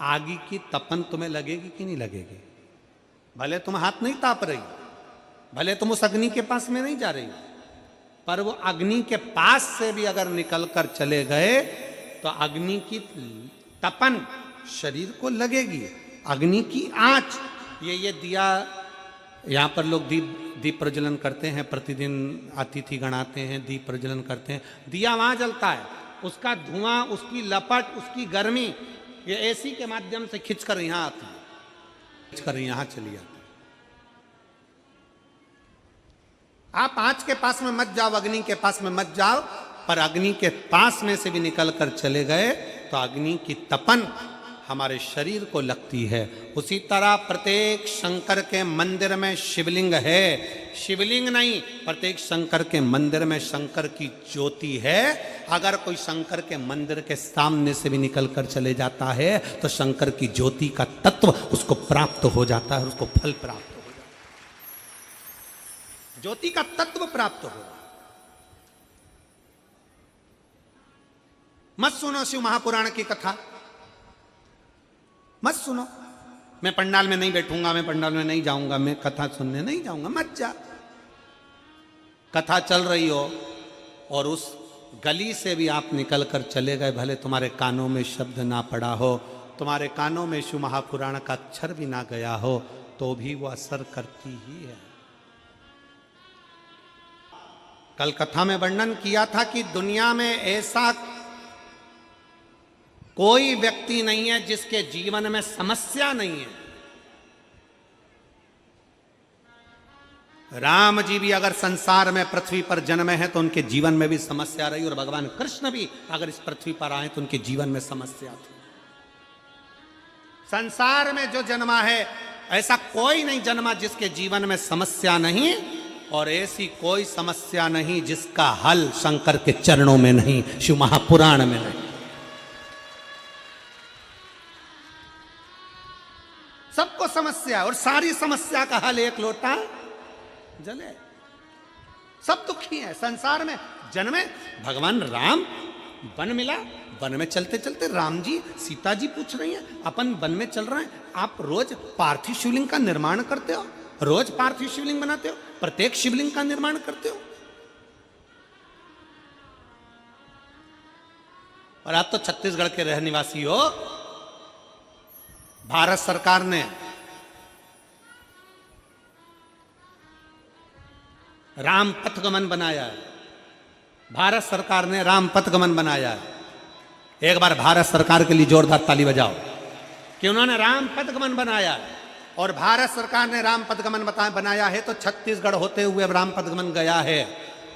आगी की तपन तुम्हें लगेगी कि नहीं लगेगी? भले तुम हाथ नहीं ताप रही, भले तुम उस अग्नि के पास में नहीं जा रही, पर वो अग्नि के पास से भी अगर निकल कर चले गए तो अग्नि की तपन शरीर को लगेगी। अग्नि की आंच, ये दिया, यहाँ पर लोग दीप प्रज्वलन करते हैं, प्रतिदिन अतिथि गणाते हैं, दीप प्रज्वलन करते हैं, दिया वहां जलता है, उसका धुआं, उसकी लपट, उसकी गर्मी ये एसी के माध्यम से खिंचकर यहां आती है, खिंचकर यहां चली आती है। आप आंच के पास में मत जाओ, अग्नि के पास में मत जाओ, पर अग्नि के पास में से भी निकल कर चले गए तो अग्नि की तपन हमारे शरीर को लगती है। उसी तरह प्रत्येक शंकर के मंदिर में शिवलिंग है, शिवलिंग नहीं, प्रत्येक शंकर के मंदिर में शंकर की ज्योति है। अगर कोई शंकर के मंदिर के सामने से भी निकल कर चले जाता है तो शंकर की ज्योति का तत्व उसको प्राप्त हो जाता है, उसको फल प्राप्त हो जाता है, ज्योति का तत्व प्राप्त हो। मत सुनो शिव महापुराण की कथा, मत सुनो। मैं पंडाल में नहीं बैठूंगा, मैं पंडाल में नहीं जाऊंगा, मैं कथा सुनने नहीं जाऊंगा, मत जा। कथा चल रही हो और उस गली से भी आप निकल कर चले गए, भले तुम्हारे कानों में शब्द ना पड़ा हो, तुम्हारे कानों में शिव महापुराण का अक्षर भी ना गया हो, तो भी वो असर करती ही है। कल कथा में वर्णन किया था कि दुनिया में ऐसा कोई व्यक्ति नहीं है जिसके जीवन में समस्या नहीं है। राम जी भी अगर संसार में पृथ्वी पर जन्मे हैं तो उनके जीवन में भी समस्या रही, और भगवान कृष्ण भी अगर इस पृथ्वी पर आए तो उनके जीवन में समस्या थी। संसार में जो जन्मा है ऐसा कोई नहीं जन्मा जिसके जीवन में समस्या नहीं, और ऐसी कोई समस्या नहीं जिसका हल शंकर के चरणों में नहीं, शिव महापुराण में नहीं। सबको समस्या, और सारी समस्या का हल एक लोटा जले। सब दुखी है संसार में जन्मे। भगवान राम, वन मिला, वन में चलते चलते राम जी, सीता जी पूछ रही हैं, अपन वन में चल रहे हैं, आप रोज पार्थिव शिवलिंग का निर्माण करते हो, रोज पार्थिव शिवलिंग बनाते हो, प्रत्येक शिवलिंग का निर्माण करते हो, और आप तो छत्तीसगढ़ के रहने निवासी हो। भारत सरकार ने राम पथगमन बनाया है, भारत सरकार ने राम पथगमन बनाया है। एक बार भारत सरकार के लिए जोरदार ताली बजाओ कि उन्होंने राम पथगमन बनाया है। और भारत सरकार ने राम पथगमन बनाया है तो छत्तीसगढ़ होते हुए राम पथगमन गया है।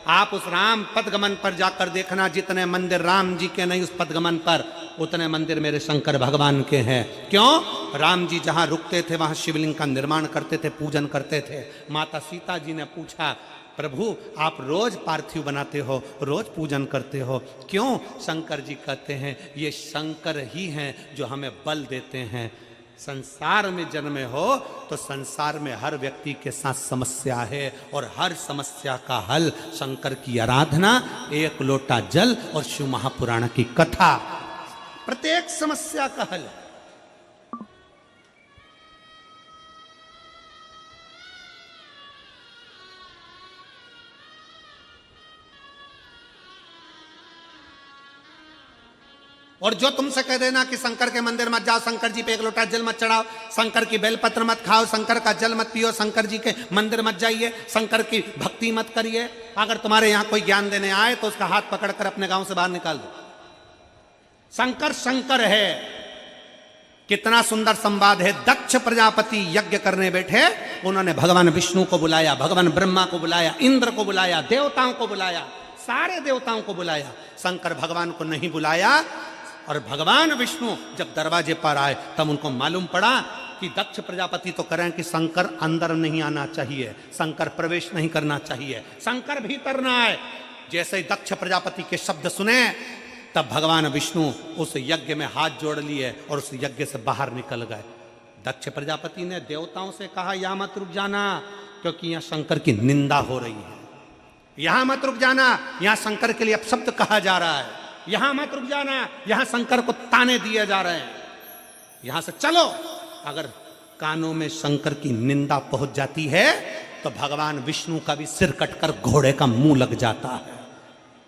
आप उस राम पथगमन पर जाकर देखना, जितने मंदिर राम जी के नहीं उस पथगमन पर, उतने मंदिर मेरे शंकर भगवान के हैं। क्यों? राम जी जहां रुकते थे वहां शिवलिंग का निर्माण करते थे, पूजन करते थे। माता सीता जी ने पूछा, प्रभु आप रोज पार्थिव बनाते हो, रोज पूजन करते हो, क्यों? शंकर जी कहते हैं ये शंकर ही हैं जो हमें बल देते हैं। संसार में जन्मे हो तो संसार में हर व्यक्ति के साथ समस्या है, और हर समस्या का हल शंकर की आराधना, एक लोटा जल और शिव महापुराण की कथा, प्रत्येक समस्या का हल है। और जो तुमसे कह देना कि शंकर के मंदिर मत जाओ, शंकर जी पे एक लोटा जल मत चढ़ाओ, शंकर की बेलपत्र मत खाओ, शंकर का जल मत पियो, शंकर जी के मंदिर मत जाइए, शंकर की भक्ति मत करिए, अगर तुम्हारे यहां कोई ज्ञान देने आए तो उसका हाथ पकड़कर अपने गांव से बाहर निकाल दो। शंकर शंकर है। कितना सुंदर संवाद है। दक्ष प्रजापति यज्ञ करने बैठे, उन्होंने भगवान विष्णु को बुलाया, भगवान ब्रह्मा को बुलाया, इंद्र को बुलाया, देवताओं को बुलाया, सारे देवताओं को बुलाया, शंकर भगवान को नहीं बुलाया। और भगवान विष्णु जब दरवाजे पर आए तब उनको मालूम पड़ा कि दक्ष प्रजापति तो करें कि शंकर अंदर नहीं आना चाहिए, शंकर प्रवेश नहीं करना चाहिए, शंकर भीतर ना आए। जैसे ही दक्ष प्रजापति के शब्द सुने तब भगवान विष्णु उस यज्ञ में हाथ जोड़ लिए और उस यज्ञ से बाहर निकल गए। दक्ष प्रजापति ने देवताओं से कहा यहां मत रुक जाना, क्योंकि यहां शंकर की निंदा हो रही है, यहां मत रुक जाना, यहां शंकर के लिए अपशब्द कहा जा रहा है, यहां मत रुक जाना, यहां शंकर को ताने दिए जा रहे हैं, यहां से चलो। अगर कानों में शंकर की निंदा पहुंच जाती है तो भगवान विष्णु का भी सिर कटकर घोड़े का मुंह लग जाता है।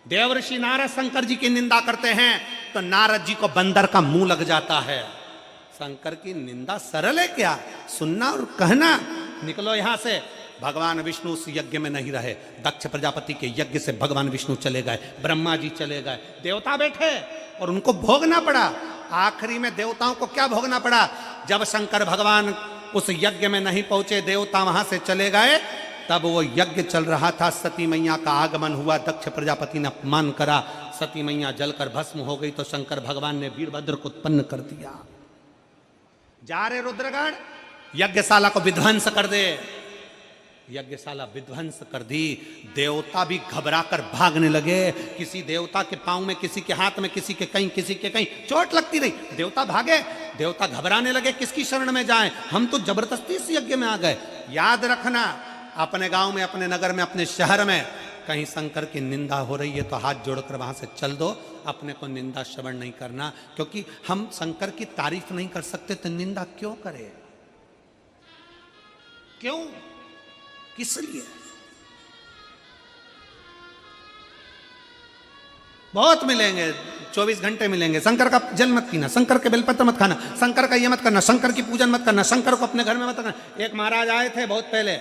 देवर्षि नारद शंकर जी की निंदा करते हैं तो नारद जी को बंदर का मुंह लग जाता है। शंकर की निंदा सरल है क्या? सुनना और कहना। निकलो यहां से। भगवान विष्णु उस यज्ञ में नहीं रहे। दक्ष प्रजापति के यज्ञ से भगवान विष्णु चले गए, ब्रह्मा जी चले गए, देवता बैठे और उनको भोगना पड़ा। आखिरी में देवताओं को क्या भोगना पड़ा? जब शंकर भगवान उस यज्ञ में नहीं पहुंचे, देवता वहां से चले गए, तब वो यज्ञ चल रहा था। सती मैया का आगमन हुआ, दक्ष प्रजापति ने अपमान करा, सती मैया जलकर भस्म हो गई तो शंकर भगवान ने वीरभद्र को उत्पन्न कर दिया। जा रे रुद्रगण, यज्ञशाला को विध्वंस कर दे। यज्ञशाला विध्वंस कर दी। देवता भी घबराकर भागने लगे। किसी देवता के पांव में, किसी के हाथ में, किसी के कहीं चोट लगती रही। देवता भागे, देवता घबराने लगे, किसकी शरण में जाएं? हम तो जबरदस्ती इस यज्ञ में आ गए। याद रखना, अपने गांव में, अपने नगर में, अपने शहर में कहीं शंकर की निंदा हो रही है तो हाथ जोड़कर वहां से चल दो। अपने को निंदा श्रवण नहीं करना, क्योंकि हम शंकर की तारीफ नहीं कर सकते तो निंदा क्यों करें? क्यों, किस लिए? बहुत मिलेंगे, 24 घंटे मिलेंगे। शंकर का जल मत पीना, शंकर के बेलपत्र मत खाना, शंकर का ये मत करना, शंकर की पूजन मत करना, शंकर को अपने घर में मत करना। एक महाराज आए थे बहुत पहले,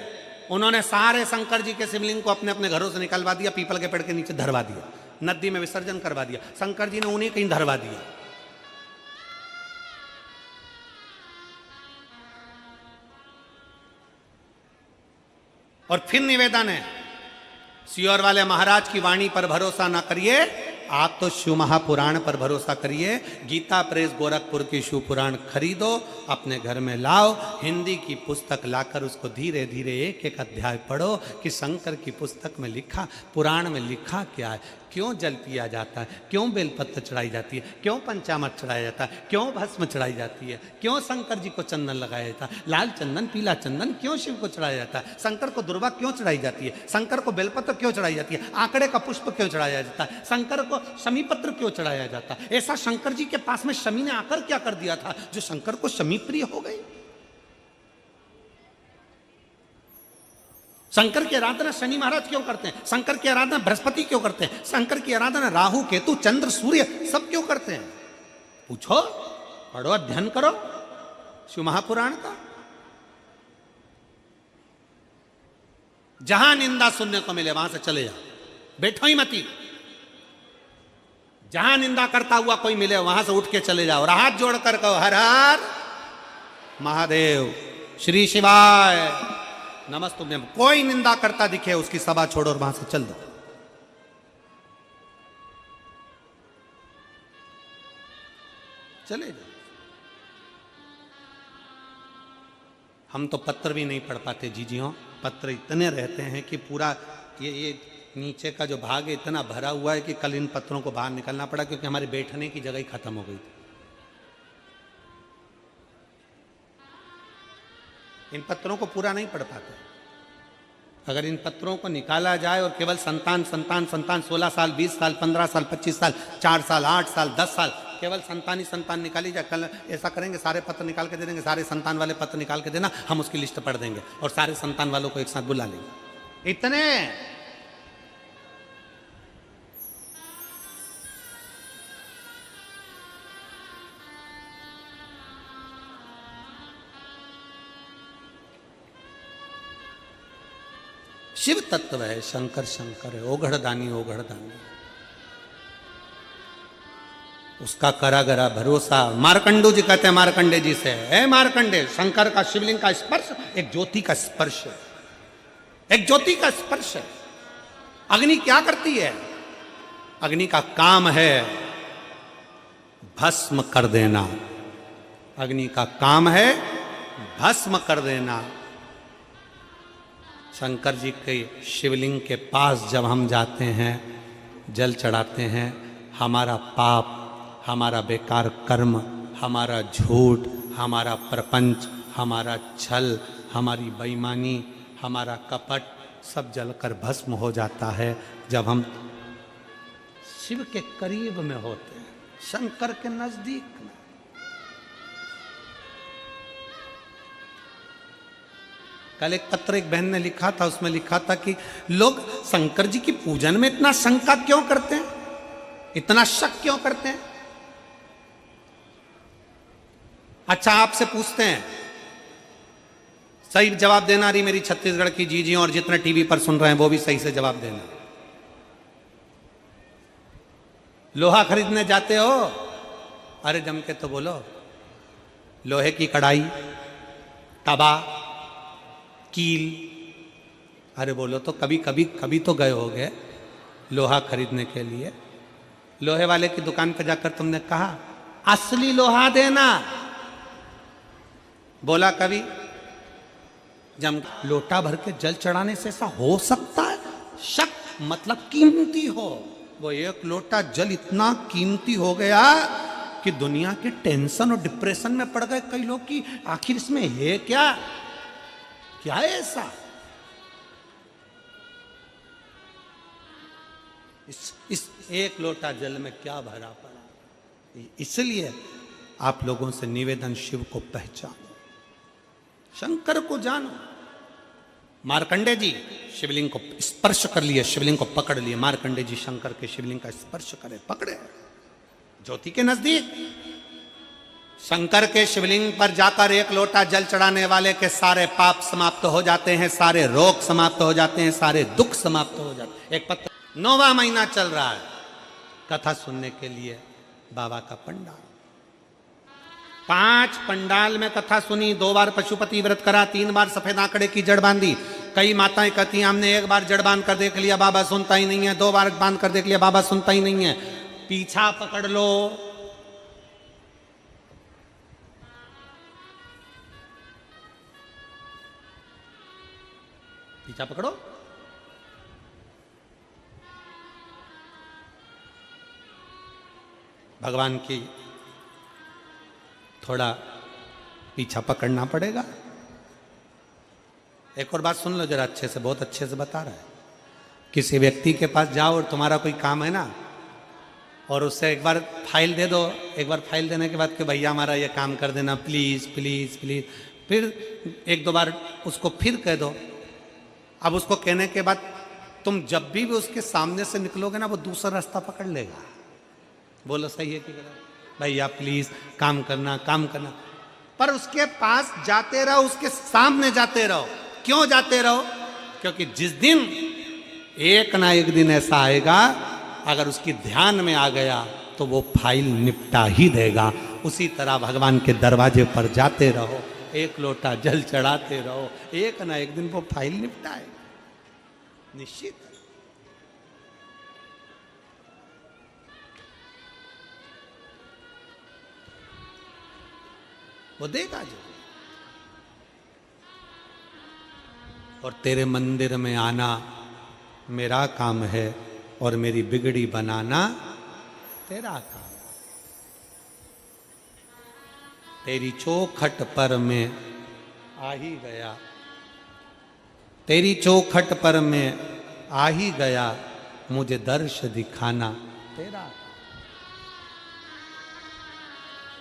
उन्होंने सारे शंकर जी के शिवलिंग को अपने अपने घरों से निकलवा दिया, पीपल के पेड़ के नीचे धरवा दिया, नदी में विसर्जन करवा दिया। शंकर जी ने उन्हें कहीं धरवा दिया। और फिर निवेदन है, सियोर वाले महाराज की वाणी पर भरोसा ना करिए, आप तो शिव महापुराण पर भरोसा करिए। गीता प्रेस गोरखपुर की शिव पुराण खरीदो, अपने घर में लाओ, हिंदी की पुस्तक लाकर उसको धीरे धीरे एक एक अध्याय पढ़ो कि शंकर की पुस्तक में लिखा, पुराण में लिखा क्या है, क्यों जल पिया जाता है, क्यों बेलपत्र चढ़ाई जाती है, क्यों पंचामृत चढ़ाया जाता है, क्यों भस्म चढ़ाई जाती है, क्यों शंकर जी को चंदन लगाया जाता है, लाल चंदन पीला चंदन क्यों शिव को चढ़ाया जाता है, शंकर को दुर्वा क्यों चढ़ाई जाती है, शंकर को बेलपत्र क्यों चढ़ाई जाती है, आंकड़े का पुष्प क्यों चढ़ाया जाता है, शंकर को शमी पत्र क्यों चढ़ाया जाता है। ऐसा शंकर जी के पास में शमी ने आकर क्या कर दिया था जो शंकर को शमी प्रिय हो गई? शंकर की आराधना शनि महाराज क्यों करते हैं? शंकर की आराधना बृहस्पति क्यों करते हैं? शंकर की आराधना राहु केतु चंद्र सूर्य सब क्यों करते हैं? पूछो, पढ़ो, अध्ययन करो शिव महापुराण का। जहां निंदा सुनने को मिले वहां से चले जाओ, बैठो ही मती। जहां निंदा करता हुआ कोई मिले वहां से उठ के चले जाओ और हाथ जोड़कर कहो हर हर महादेव, श्री शिवाय नमस्तुभ्यम। कोई निंदा करता दिखे उसकी सभा छोड़ो और वहां से चल दो। चले जाओ। हम तो पत्र भी नहीं पढ़ पाते जीजियों, पत्र इतने रहते हैं कि पूरा ये नीचे का जो भाग है इतना भरा हुआ है कि कल इन पत्रों को बाहर निकलना पड़ा क्योंकि हमारे बैठने की जगह ही खत्म हो गई थी। इन पत्रों को पूरा नहीं पढ़ पाते। अगर इन पत्रों को निकाला जाए और केवल संतान संतान संतान 16 साल 20 साल 15 साल 25 साल 4 साल 8 साल 10 साल केवल संतान ही संतान निकाली जाए, कल ऐसा करेंगे सारे पत्र निकाल के दे देंगे, सारे संतान वाले पत्र निकाल के देना, हम उसकी लिस्ट पढ़ देंगे और सारे संतान वालों को एक साथ बुला लेंगे। इतने शिव तत्व है, शंकर शंकर है, ओघड़दानी ओघड़दानी, उसका करा गरा भरोसा। मार्कंडू जी कहते हैं मार्कंडे जी से, है मार्कंडे, शंकर का शिवलिंग का स्पर्श एक ज्योति का स्पर्श है, एक ज्योति का स्पर्श है। अग्नि क्या करती है? अग्नि का काम है भस्म कर देना, अग्नि का काम है भस्म कर देना। शंकर जी के शिवलिंग के पास जब हम जाते हैं, जल चढ़ाते हैं, हमारा पाप, हमारा बेकार कर्म, हमारा झूठ, हमारा प्रपंच, हमारा छल, हमारी बेईमानी, हमारा कपट सब जलकर भस्म हो जाता है जब हम शिव के करीब में होते हैं, शंकर के नजदीक में। कल एक पत्र एक बहन ने लिखा था, उसमें लिखा था कि लोग शंकर जी की पूजन में इतना शंका क्यों करते हैं, इतना शक क्यों करते हैं। अच्छा, आपसे पूछते हैं, सही जवाब देना रही मेरी छत्तीसगढ़ की जीजी, और जितने टीवी पर सुन रहे हैं वो भी सही से जवाब देना। लोहा खरीदने जाते हो, अरे जम के तो बोलो। लोहे की कढ़ाई, तवा, कील, अरे बोलो तो। कभी कभी कभी तो गए होगे लोहा खरीदने के लिए। लोहे वाले की दुकान पर जाकर तुमने कहा असली लोहा देना, बोला कभी? जम लोटा भर के जल चढ़ाने से ऐसा हो सकता है? शक मतलब कीमती हो। वो एक लोटा जल इतना कीमती हो गया कि दुनिया के टेंशन और डिप्रेशन में पड़ गए कई लोग कि आखिर इसमें है क्या, क्या है ऐसा। इस एक लोटा जल में क्या भरा पड़ा। इसलिए आप लोगों से निवेदन, शिव को पहचानो, शंकर को जानो। मार्कंडे जी शिवलिंग को स्पर्श कर लिए, शिवलिंग को पकड़ लिए। मार्कंडे जी शंकर के शिवलिंग का स्पर्श करे, पकड़े ज्योति के नजदीक। शंकर के शिवलिंग पर जाकर एक लोटा जल चढ़ाने वाले के सारे पाप समाप्त हो जाते हैं, सारे रोग समाप्त हो जाते हैं, सारे दुख समाप्त हो जाते हैं। एक पत्र 9वां महीना चल रहा है, कथा सुनने के लिए बाबा का पंडाल। 5 पंडाल में कथा सुनी, 2 बार पशुपति व्रत करा, 3 बार सफेद आंकड़े की जड़ बांधी। कई माताएं कहती हैं हमने 1 बार जड़ बांध कर देख लिया, बाबा सुनता ही नहीं है। 2 बार बांध कर देख लिया, बाबा सुनता ही नहीं है। पीछा पकड़ लो, पीछा पकड़ो। भगवान की थोड़ा पीछा पकड़ना पड़ेगा। एक और बात सुन लो जरा अच्छे से, बहुत अच्छे से बता रहा है। किसी व्यक्ति के पास जाओ और तुम्हारा कोई काम है ना, और उससे एक बार फाइल दे दो। एक बार फाइल देने के बाद कि भैया हमारा ये काम कर देना प्लीज प्लीज प्लीज। फिर 1-2 बार उसको फिर कह दो। अब उसको कहने के बाद तुम जब भी उसके सामने से निकलोगे ना, वो दूसरा रास्ता पकड़ लेगा। बोलो सही है कि गलत? भैया प्लीज काम करना, काम करना। पर उसके पास जाते रहो, उसके सामने जाते रहो। क्यों जाते रहो? क्योंकि जिस दिन एक ना एक दिन ऐसा आएगा, अगर उसकी ध्यान में आ गया तो वो फाइल निपटा ही देगा। उसी तरह भगवान के दरवाजे पर जाते रहो, एक लोटा जल चढ़ाते रहो, एक ना एक दिन वो फाइल निपटाएगा, निश्चित। वो देगा जो। और तेरे मंदिर में आना मेरा काम है, और मेरी बिगड़ी बनाना तेरा काम। तेरी चौखट पर मैं आ ही गया, तेरी चौखट पर मैं आ ही गया, मुझे दर्श दिखाना तेरा काम।